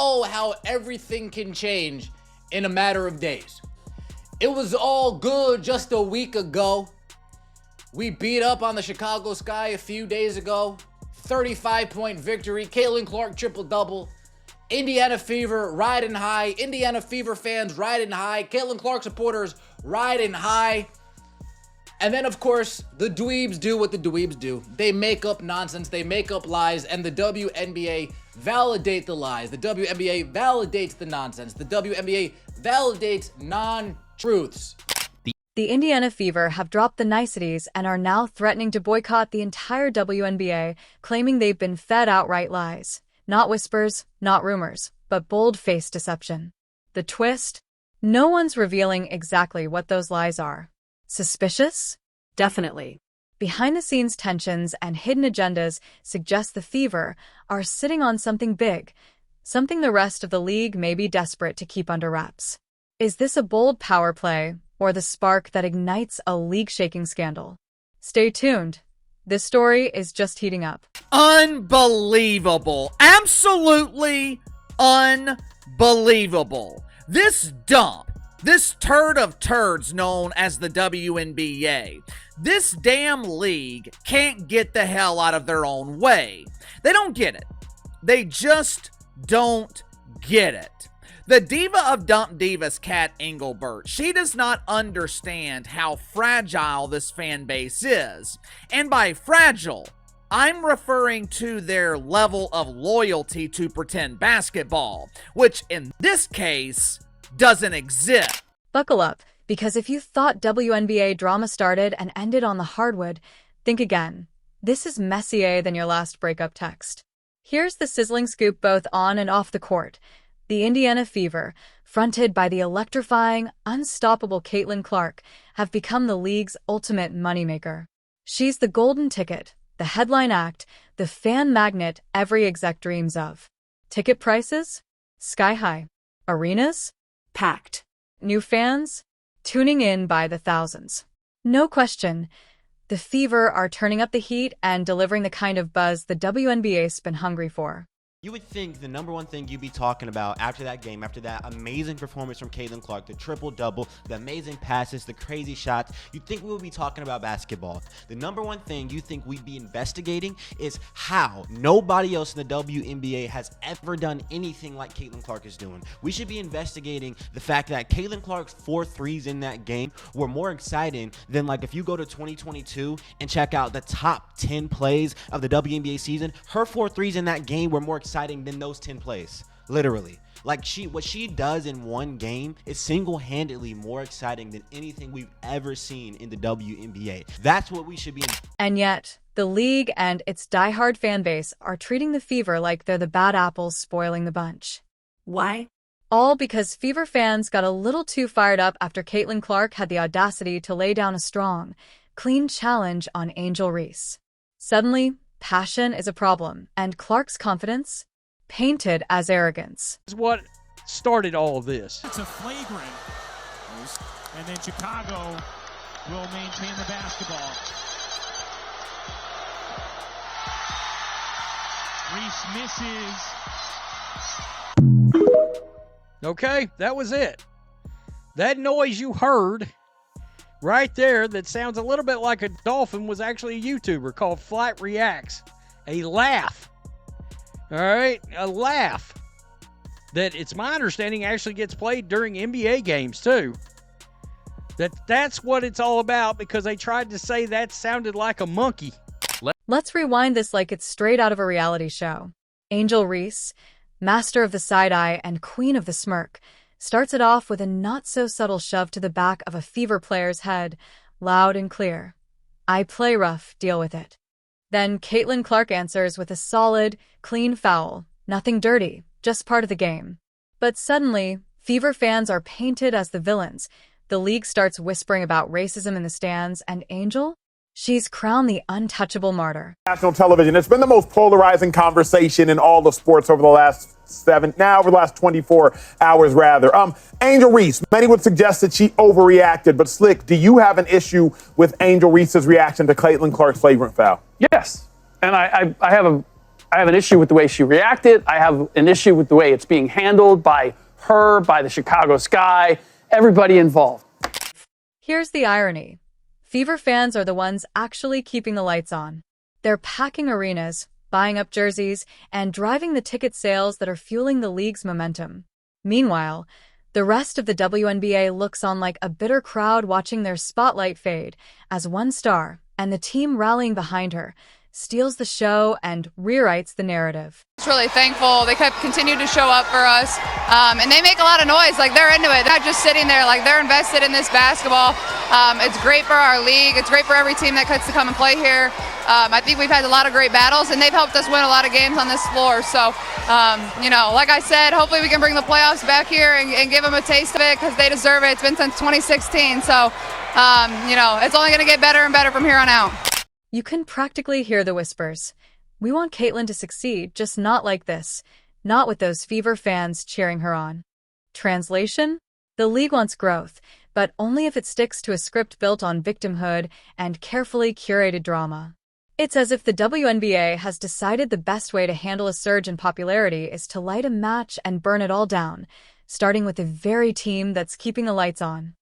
oh, how everything can change in a matter of days. It was all good just a week ago. We beat up on the Chicago Sky a few days ago. 35-point victory. Caitlin Clark triple-double. Indiana Fever riding high. Indiana Fever fans riding high. Caitlin Clark supporters riding high. And then, of course, the dweebs do what the dweebs do. They make up nonsense. They make up lies. And the WNBA validate the lies. The WNBA validates the nonsense. The WNBA validates non-truths. The Indiana Fever have dropped the niceties and are now threatening to boycott the entire WNBA, claiming they've been fed outright lies. Not whispers, not rumors, but bold-faced deception. The twist? No one's revealing exactly what those lies are. Suspicious? Definitely. Behind-the-scenes tensions and hidden agendas suggest the Fever are sitting on something big, something the rest of the league may be desperate to keep under wraps. Is this a bold power play, or the spark that ignites a league-shaking scandal? Stay tuned. This story is just heating up. Unbelievable. Absolutely unbelievable. This dump, this turd of turds known as the WNBA, this damn league can't get the hell out of their own way. They don't get it. They just don't get it. The diva of dump divas, Kat Engelbert, she does not understand how fragile this fan base is. And by fragile, I'm referring to their level of loyalty to pretend basketball, which in this case doesn't exist. Buckle up, because if you thought WNBA drama started and ended on the hardwood, think again. This is messier than your last breakup text. Here's the sizzling scoop both on and off the court. The Indiana Fever, fronted by the electrifying, unstoppable Caitlin Clark, have become the league's ultimate moneymaker. She's the golden ticket, the headline act, the fan magnet every exec dreams of. Ticket prices? Sky high. Arenas? Packed. New fans? Tuning in by the thousands. No question, the Fever are turning up the heat and delivering the kind of buzz the WNBA's been hungry for. You would think the number one thing you'd be talking about after that game, after that amazing performance from Caitlin Clark, the triple-double, the amazing passes, the crazy shots, you'd think we would be talking about basketball. The number one thing you think we'd be investigating is how nobody else in the WNBA has ever done anything like Caitlin Clark is doing. We should be investigating the fact that Caitlin Clark's 4 threes in that game were more exciting than, like, if you go to 2022 and check out the top 10 plays of the WNBA season, her 4 threes in that game were more exciting than those 10 plays. Literally. Like, what she does in one game is single-handedly more exciting than anything we've ever seen in the WNBA. That's what we should be. And yet, the league and its diehard fan base are treating the Fever like they're the bad apples spoiling the bunch. Why? All because Fever fans got a little too fired up after Caitlin Clark had the audacity to lay down a strong, clean challenge on Angel Reese. Suddenly, passion is a problem, and Clark's confidence painted as arrogance. This is what started all of this. It's a flagrant, and then Chicago will maintain the basketball. Reese misses. Okay, that was it. That noise you heard right there that sounds a little bit like a dolphin was actually a YouTuber called Flight Reacts. A laugh. All right, a laugh that it's my understanding actually gets played during NBA games too. That's what it's all about, because they tried to say that sounded like a monkey. Let's rewind this like it's straight out of a reality show. Angel Reese, master of the side-eye and queen of the smirk, starts it off with a not-so-subtle shove to the back of a Fever player's head, loud and clear. I play rough, deal with it. Then Caitlin Clark answers with a solid, clean foul. Nothing dirty, just part of the game. But suddenly, Fever fans are painted as the villains. The league starts whispering about racism in the stands, and Angel? She's crowned the untouchable martyr. National television. It's been the most polarizing conversation in all of sports over the last 24 hours, rather. Angel Reese, many would suggest that she overreacted, but Slick, do you have an issue with Angel Reese's reaction to Caitlin Clark's flagrant foul? Yes. And I have I have an issue with the way she reacted. I have an issue with the way it's being handled by her, by the Chicago Sky, everybody involved. Here's the irony. Fever fans are the ones actually keeping the lights on. They're packing arenas, buying up jerseys, and driving the ticket sales that are fueling the league's momentum. Meanwhile, the rest of the WNBA looks on like a bitter crowd watching their spotlight fade as one star, and the team rallying behind her, steals the show and rewrites the narrative. It's really thankful. They kept continuing to show up for us, and they make a lot of noise. Like, they're into it. They're not just sitting there. Like, they're invested in this basketball. It's great for our league. It's great for every team that gets to come and play here. I think we've had a lot of great battles, and they've helped us win a lot of games on this floor. So, like I said, hopefully we can bring the playoffs back here and give them a taste of it because they deserve it. It's been since 2016. So, it's only going to get better and better from here on out. You can practically hear the whispers. We want Caitlin to succeed, just not like this. Not with those Fever fans cheering her on. Translation? The league wants growth, but only if it sticks to a script built on victimhood and carefully curated drama. It's as if the WNBA has decided the best way to handle a surge in popularity is to light a match and burn it all down, starting with the very team that's keeping the lights on.